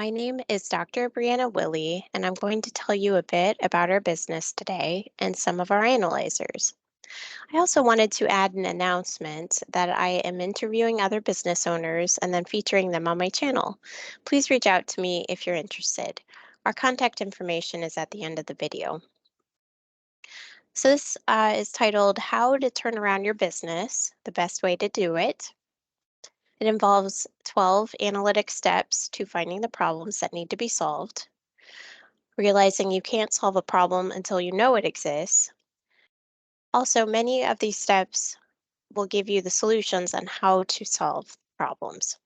My name is Dr. Brianna Willie, and I'm going to tell you a bit about our business today and some of our analyzers. I also wanted to add an announcement that I am interviewing other business owners and then featuring them on my channel. Please reach out to me if you're interested. Our contact information is at the end of the video. So this is titled How to Turn Around Your Business, the Best Way to Do It. It involves 12 analytic steps to finding the problems that need to be solved, realizing you can't solve a problem until you know it exists. Also, many of these steps will give you the solutions on how to solve problems.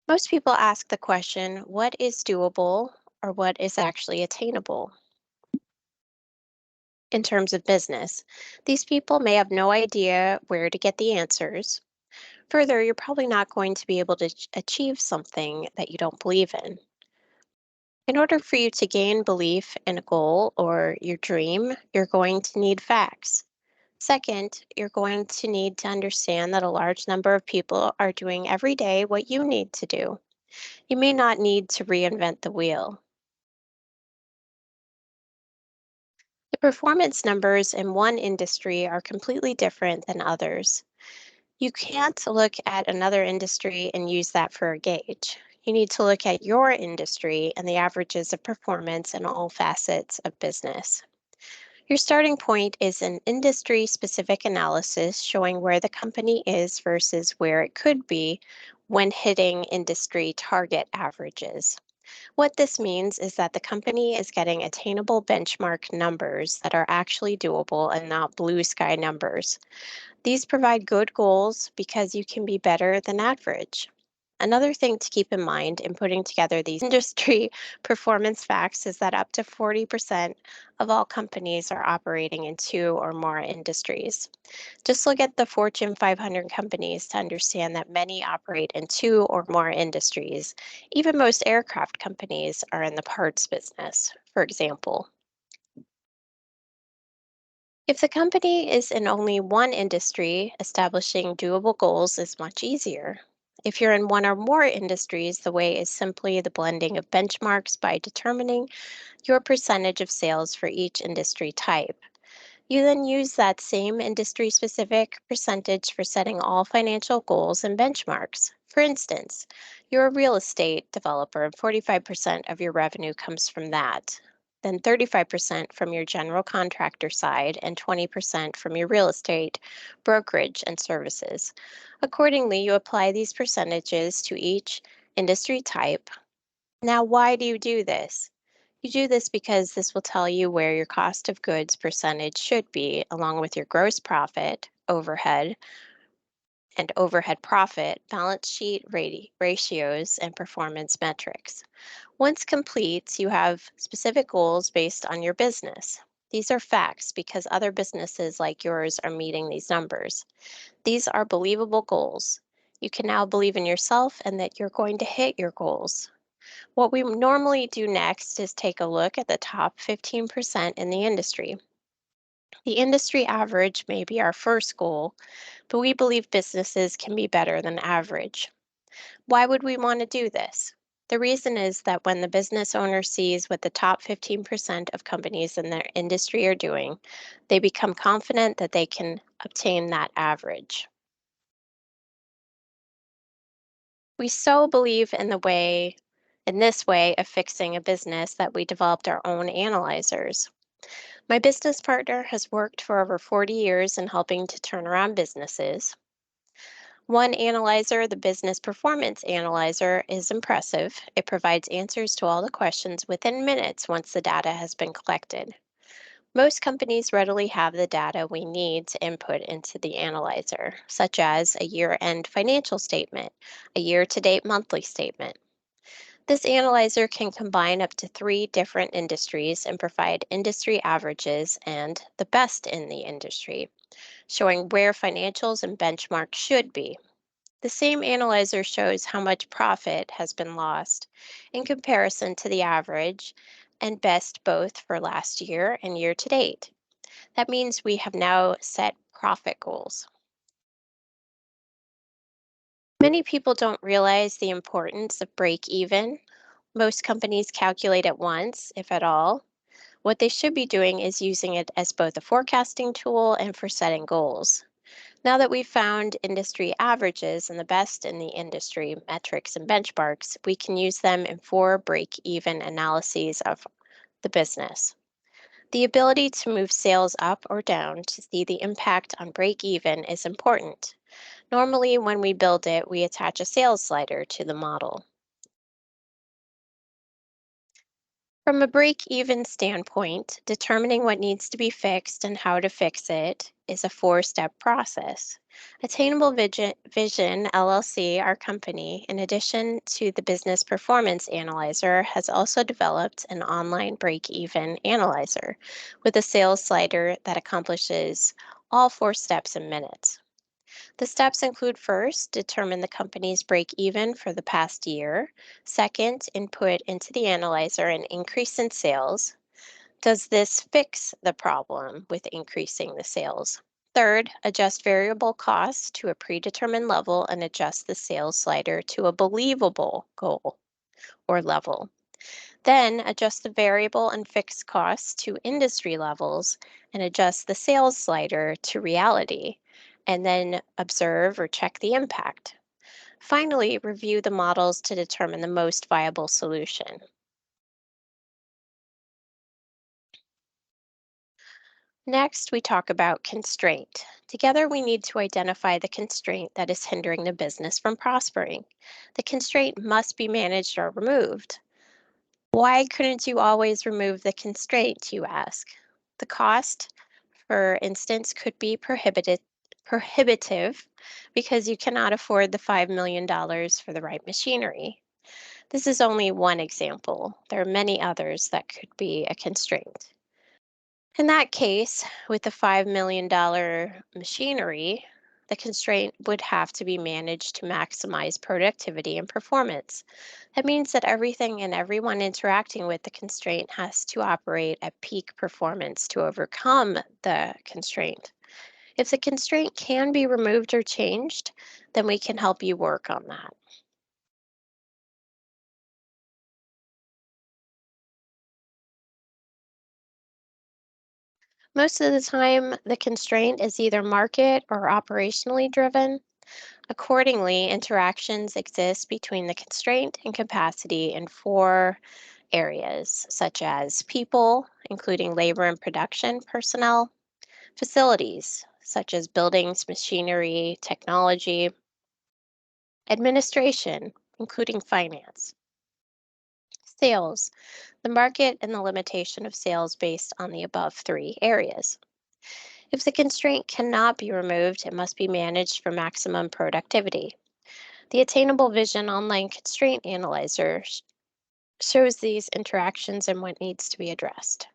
Most people ask the question, what is doable or what is actually attainable in terms of business? These people may have no idea where to get the answers. Further, you're probably not going to be able to achieve something that you don't believe in. In order for you to gain belief in a goal or your dream, you're going to need facts. Second, you're going to need to understand that a large number of people are doing every day what you need to do. You may not need to reinvent the wheel. The performance numbers in one industry are completely different than others. You can't look at another industry and use that for a gauge. You need to look at your industry and the averages of performance in all facets of business. Your starting point is an industry-specific analysis showing where the company is versus where it could be when hitting industry target averages. What this means is that the company is getting attainable benchmark numbers that are actually doable and not blue sky numbers. These provide good goals because you can be better than average. Another thing to keep in mind in putting together these industry performance facts is that up to 40% of all companies are operating in two or more industries. Just look at the Fortune 500 companies to understand that many operate in two or more industries. Even most aircraft companies are in the parts business, for example. If the company is in only one industry, establishing doable goals is much easier. If you're in one or more industries, the way is simply the blending of benchmarks by determining your percentage of sales for each industry type. You then use that same industry-specific percentage for setting all financial goals and benchmarks. For instance, you're a real estate developer and 45% of your revenue comes from that. Then 35% from your general contractor side and 20% from your real estate, brokerage, and services. Accordingly, you apply these percentages to each industry type. Now, why do you do this? You do this because this will tell you where your cost of goods percentage should be, along with your gross profit, overhead, and overhead profit, balance sheet ratios, and performance metrics. Once complete, you have specific goals based on your business. These are facts because other businesses like yours are meeting these numbers. These are believable goals. You can now believe in yourself and that you're going to hit your goals. What we normally do next is take a look at the top 15% in the industry. The industry average may be our first goal, but we believe businesses can be better than average. Why would we want to do this? The reason is that when the business owner sees what the top 15% of companies in their industry are doing, they become confident that they can obtain that average. We so believe in this way of fixing a business that we developed our own analyzers. My business partner has worked for over 40 years in helping to turn around businesses. One analyzer, the Business Performance Analyzer, is impressive. It provides answers to all the questions within minutes once the data has been collected. Most companies readily have the data we need to input into the analyzer, such as a year-end financial statement, a year-to-date monthly statement. This analyzer can combine up to 3 different industries and provide industry averages and the best in the industry, showing where financials and benchmarks should be. The same analyzer shows how much profit has been lost in comparison to the average and best both for last year and year to date. That means we have now set profit goals. Many people don't realize the importance of break even. Most companies calculate it once, if at all. What they should be doing is using it as both a forecasting tool and for setting goals. Now that we've found industry averages and the best in the industry metrics and benchmarks, we can use them in 4 break-even analyses of the business. The ability to move sales up or down to see the impact on break even is important. Normally, when we build it, we attach a sales slider to the model. From a break even standpoint, determining what needs to be fixed and how to fix it is a 4 step process. Attainable Vision LLC, our company, in addition to the Business Performance Analyzer, has also developed an online break even analyzer with a sales slider that accomplishes all 4 steps in minutes. The steps include: first, determine the company's break even for the past year. Second, input into the analyzer an increase in sales. Does this fix the problem with increasing the sales? Third, adjust variable costs to a predetermined level and adjust the sales slider to a believable goal or level. Then adjust the variable and fixed costs to industry levels and adjust the sales slider to reality, and then observe or check the impact. Finally, review the models to determine the most viable solution. Next, we talk about constraint. Together, we need to identify the constraint that is hindering the business from prospering. The constraint must be managed or removed. Why couldn't you always remove the constraint, you ask? The cost, for instance, could be prohibitive because you cannot afford the $5 million for the right machinery. This is only one example. There are many others that could be a constraint. In that case, with the $5 million machinery, the constraint would have to be managed to maximize productivity and performance. That means that everything and everyone interacting with the constraint has to operate at peak performance to overcome the constraint. If the constraint can be removed or changed, then we can help you work on that. Most of the time, the constraint is either market or operationally driven. Accordingly, interactions exist between the constraint and capacity in 4 areas, such as people, including labor and production personnel; facilities, such as buildings, machinery, technology; administration, including finance; sales, the market and the limitation of sales based on the above 3 areas. If the constraint cannot be removed, it must be managed for maximum productivity. The Attainable Vision Online Constraint Analyzer shows these interactions and what needs to be addressed.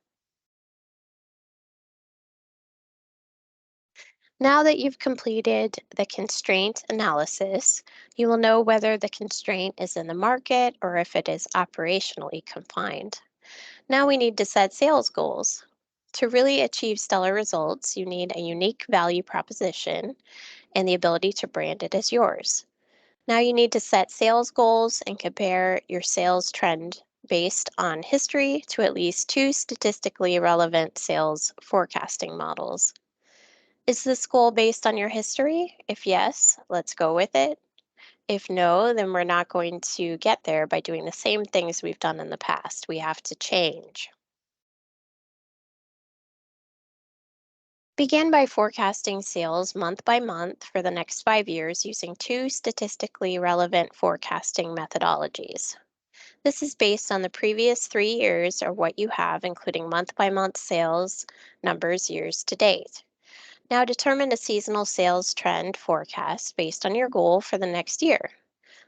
Now that you've completed the constraint analysis, you will know whether the constraint is in the market or if it is operationally confined. Now we need to set sales goals. To really achieve stellar results, you need a unique value proposition and the ability to brand it as yours. Now you need to set sales goals and compare your sales trend based on history to at least 2 statistically relevant sales forecasting models. Is this goal based on your history? If yes, let's go with it. If no, then we're not going to get there by doing the same things we've done in the past. We have to change. Begin by forecasting sales month by month for the next 5 years using 2 statistically relevant forecasting methodologies. This is based on the previous 3 years or what you have, including month by month sales numbers years to date. Now determine a seasonal sales trend forecast based on your goal for the next year.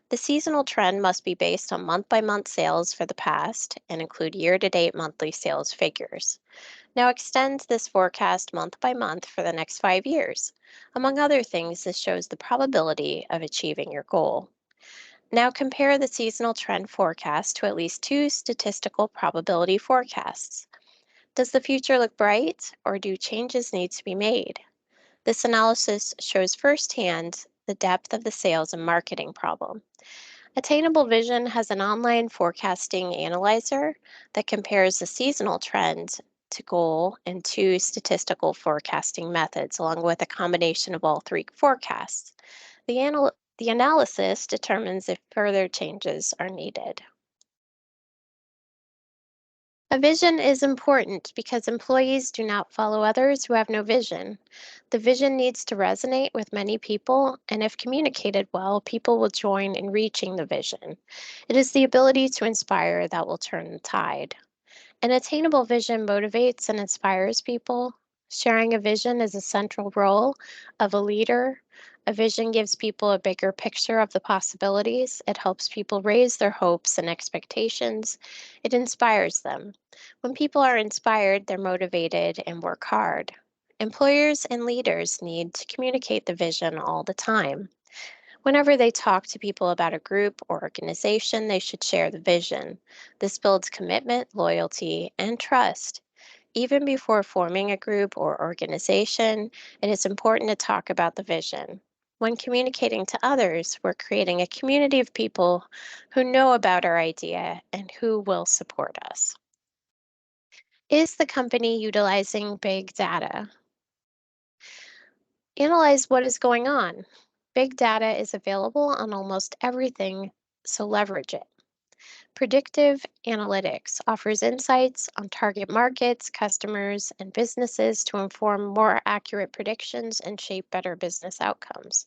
The seasonal trend must be based on month by month sales for the past and include year to date monthly sales figures. Now extend this forecast month by month for the next 5 years. Among other things, this shows the probability of achieving your goal. Now compare the seasonal trend forecast to at least 2 statistical probability forecasts. Does the future look bright or do changes need to be made? This analysis shows firsthand the depth of the sales and marketing problem. Attainable Vision has an online forecasting analyzer that compares the seasonal trends to goal and two statistical forecasting methods, along with a combination of all three forecasts. The analysis determines if further changes are needed. A vision is important because employees do not follow others who have no vision. The vision needs to resonate with many people, and if communicated well, people will join in reaching the vision. It is the ability to inspire that will turn the tide. An attainable vision motivates and inspires people. Sharing a vision is a central role of a leader. A vision gives people a bigger picture of the possibilities. It helps people raise their hopes and expectations. It inspires them. When people are inspired, they're motivated and work hard. Employers and leaders need to communicate the vision all the time. Whenever they talk to people about a group or organization, they should share the vision. This builds commitment, loyalty, and trust. Even before forming a group or organization, it is important to talk about the vision. When communicating to others, we're creating a community of people who know about our idea and who will support us. Is the company utilizing big data? Analyze what is going on. Big data is available on almost everything, so leverage it. Predictive analytics offers insights on target markets, customers, and businesses to inform more accurate predictions and shape better business outcomes.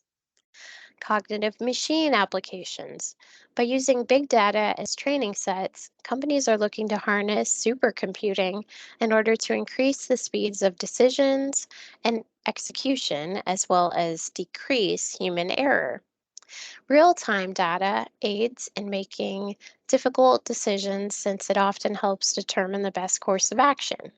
Cognitive machine applications. By using big data as training sets, companies are looking to harness supercomputing in order to increase the speeds of decisions and execution, as well as decrease human error. Real time data aids in making difficult decisions since it often helps determine the best course of action.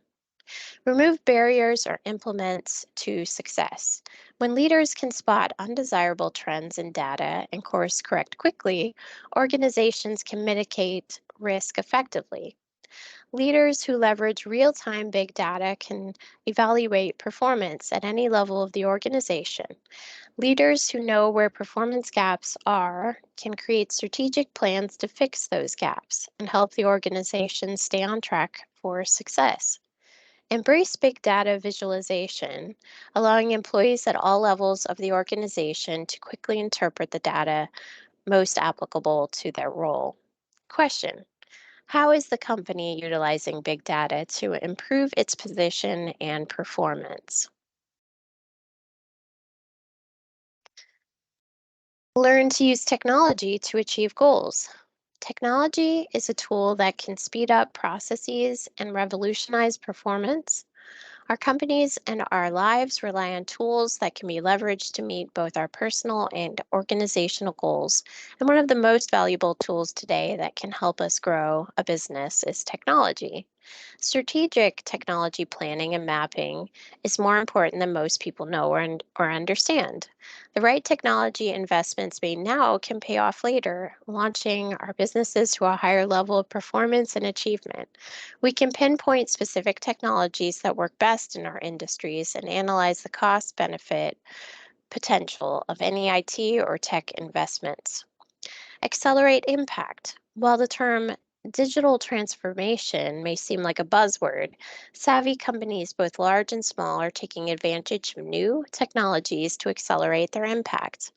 Remove barriers or implements to success. When leaders can spot undesirable trends in data and course correct quickly, organizations can mitigate risk effectively. Leaders who leverage real time big data can evaluate performance at any level of the organization. Leaders who know where performance gaps are can create strategic plans to fix those gaps and help the organization stay on track for success. Embrace big data visualization, allowing employees at all levels of the organization to quickly interpret the data most applicable to their role. Question: how is the company utilizing big data to improve its position and performance? Learn to use technology to achieve goals. Technology is a tool that can speed up processes and revolutionize performance. Our companies and our lives rely on tools that can be leveraged to meet both our personal and organizational goals. And one of the most valuable tools today that can help us grow a business is technology. Strategic technology planning and mapping is more important than most people know or understand. The right technology investments made now can pay off later, launching our businesses to a higher level of performance and achievement. We can pinpoint specific technologies that work best in our industries and analyze the cost benefit potential of any IT or tech investments. Accelerate impact. While the term digital transformation may seem like a buzzword, savvy companies, both large and small, are taking advantage of new technologies to accelerate their impact.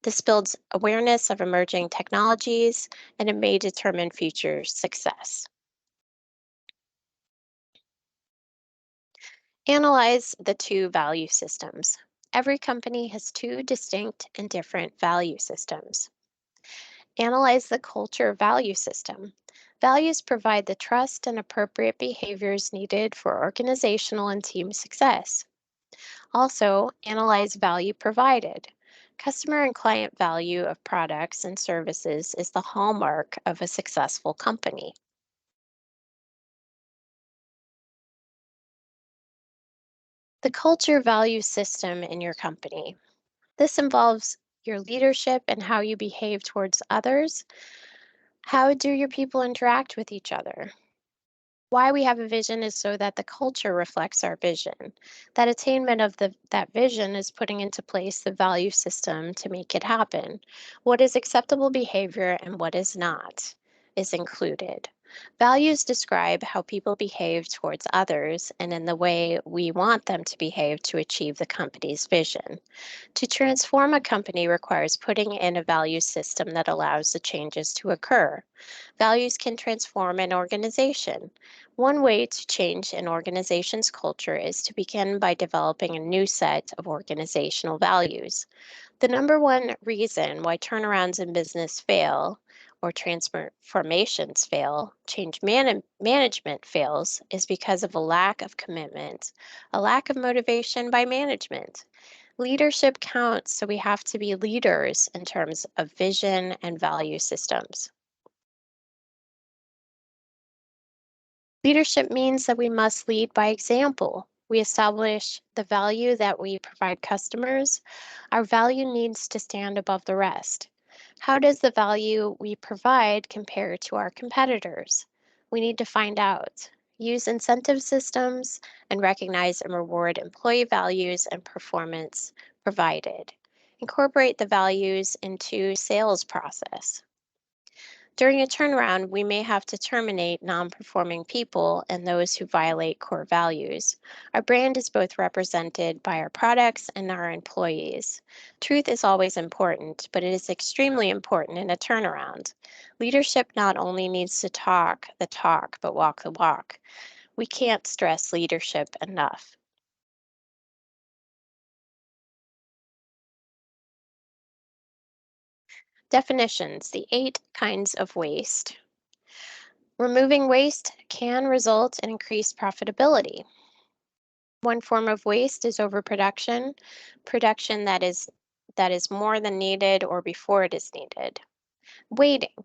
This builds awareness of emerging technologies and it may determine future success. Analyze the two value systems. Every company has two distinct and different value systems. Analyze the culture value system. Values provide the trust and appropriate behaviors needed for organizational and team success. Also, analyze value provided. Customer and client value of products and services is the hallmark of a successful company. The culture value system in your company. This involves your leadership and how you behave towards others. How do your people interact with each other? Why we have a vision is so that the culture reflects our vision. That attainment of that vision is putting into place the value system to make it happen. What is acceptable behavior and what is not is included. Values describe how people behave towards others and in the way we want them to behave to achieve the company's vision. To transform a company requires putting in a value system that allows the changes to occur. Values can transform an organization. One way to change an organization's culture is to begin by developing a new set of organizational values. The number one reason why turnarounds in business fail or transformations fail, management fails, is because of a lack of commitment, a lack of motivation by management. Leadership counts, so we have to be leaders in terms of vision and value systems. Leadership means that we must lead by example. We establish the value that we provide customers. Our value needs to stand above the rest. How does the value we provide compare to our competitors? We need to find out. Use incentive systems and recognize and reward employee values and performance provided. Incorporate the values into sales process. During a turnaround, we may have to terminate non performing people and those who violate core values. Our brand is both represented by our products and our employees. Truth is always important, but it is extremely important in a turnaround. Leadership not only needs to talk the talk, but walk the walk. We can't stress leadership enough. Definitions: the 8 kinds of waste. Removing waste can result in increased profitability. One form of waste is overproduction, production that is more than needed or before it is needed. Waiting,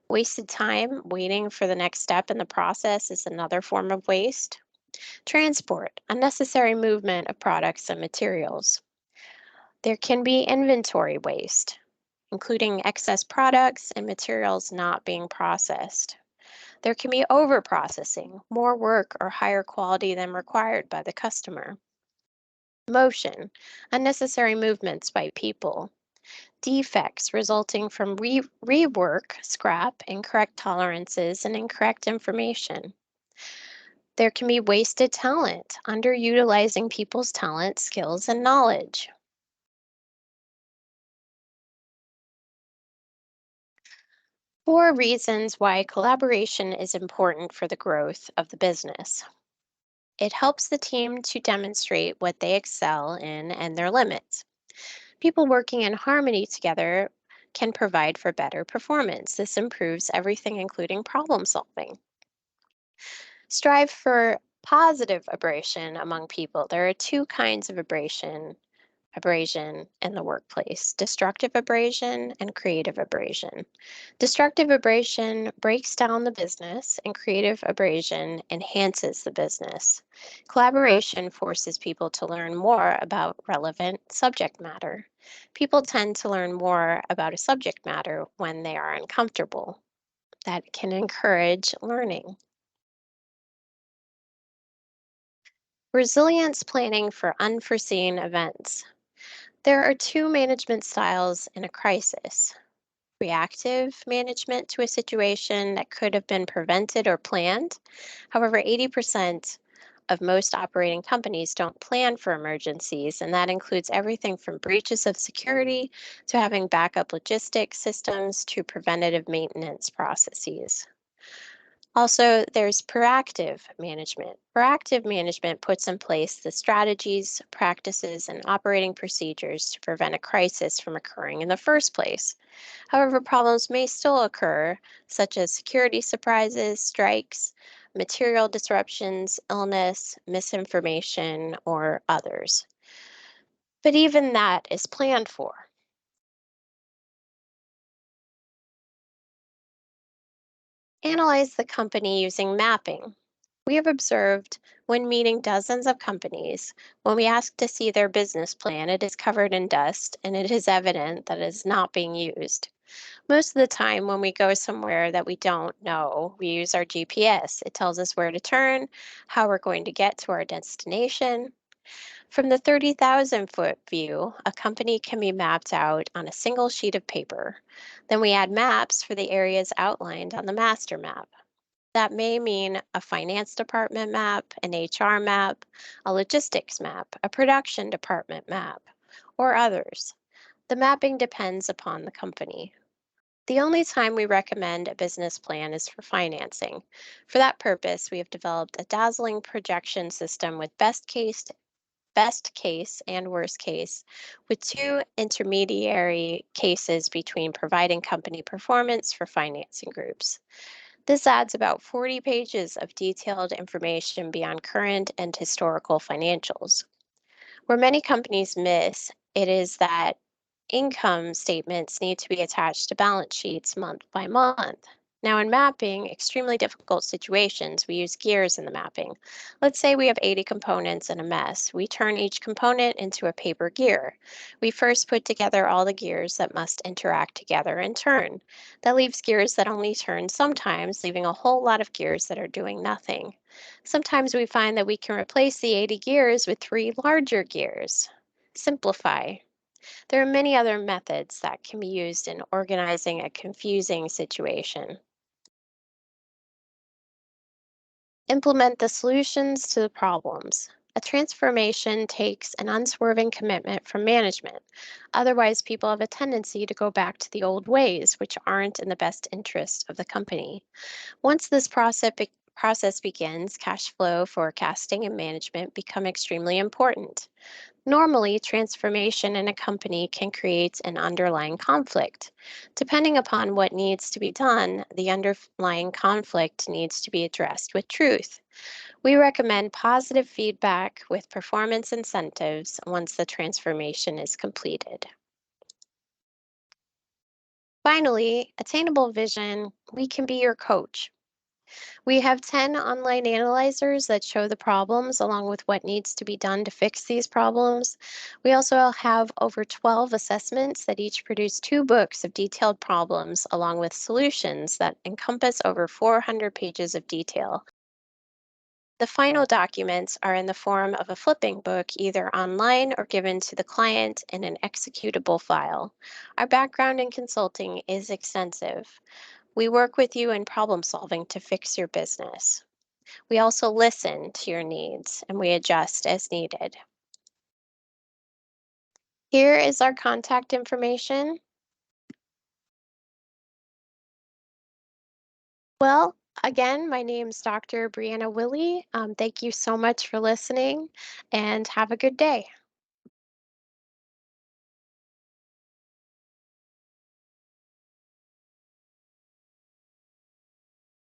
wasted time waiting for the next step in the process is another form of waste. Transport, unnecessary movement of products and materials. There can be inventory waste, including excess products and materials not being processed. There can be overprocessing, more work or higher quality than required by the customer. Motion, unnecessary movements by people. Defects resulting from rework, scrap, incorrect tolerances, and incorrect information. There can be wasted talent, underutilizing people's talent, skills, and knowledge. 4 reasons why collaboration is important for the growth of the business. It helps the team to demonstrate what they excel in and their limits. People working in harmony together can provide for better performance. This improves everything, including problem solving. Strive for positive abrasion among people. There are 2 kinds of abrasion in the workplace: destructive abrasion and creative abrasion. Destructive abrasion breaks down the business, and creative abrasion enhances the business. Collaboration forces people to learn more about relevant subject matter. People tend to learn more about a subject matter when they are uncomfortable. That can encourage learning. Resilience planning for unforeseen events. There are 2 management styles in a crisis: reactive management to a situation that could have been prevented or planned. However, 80% of most operating companies don't plan for emergencies, and that includes everything from breaches of security to having backup logistics systems to preventative maintenance processes. Also, there's proactive management. Proactive management puts in place the strategies, practices, and operating procedures to prevent a crisis from occurring in the first place. However, problems may still occur, such as security surprises, strikes, material disruptions, illness, misinformation, or others. But even that is planned for. Analyze the company using mapping. We have observed when meeting dozens of companies, when we ask to see their business plan, it is covered in dust and it is evident that it is not being used. Most of the time, when we go somewhere that we don't know, we use our GPS. It tells us where to turn, how we're going to get to our destination. From the 30,000-foot view, a company can be mapped out on a single sheet of paper. Then we add maps for the areas outlined on the master map. That may mean a finance department map, an HR map, a logistics map, a production department map, or others. The mapping depends upon the company. The only time we recommend a business plan is for financing. For that purpose, we have developed a dazzling projection system with best case and worst case, with two intermediary cases between providing company performance for financing groups. This adds about 40 pages of detailed information beyond current and historical financials. Where many companies miss, it is that income statements need to be attached to balance sheets month by month. Now, in mapping extremely difficult situations, we use gears in the mapping. Let's say we have 80 components in a mess. We turn each component into a paper gear. We first put together all the gears that must interact together and turn. That leaves gears that only turn sometimes, leaving a whole lot of gears that are doing nothing. Sometimes we find that we can replace the 80 gears with three larger gears. Simplify. There are many other methods that can be used in organizing a confusing situation. Implement the solutions to the problems. A transformation takes an unswerving commitment from management. Otherwise, people have a tendency to go back to the old ways, which aren't in the best interest of the company. Once this process begins, cash flow forecasting and management become extremely important. Normally, transformation in a company can create an underlying conflict. Depending upon what needs to be done, the underlying conflict needs to be addressed with truth. We recommend positive feedback with performance incentives once the transformation is completed. Finally, attainable vision, we can be your coach. We have 10 online analyzers that show the problems along with what needs to be done to fix these problems. We also have over 12 assessments that each produce two books of detailed problems along with solutions that encompass over 400 pages of detail. The final documents are in the form of a flipping book, either online or given to the client in an executable file. Our background in consulting is extensive. We work with you in problem solving to fix your business. We also listen to your needs and we adjust as needed. Here is our contact information. Well, again, my name is Dr. Brianna Willie. Thank you so much for listening and have a good day.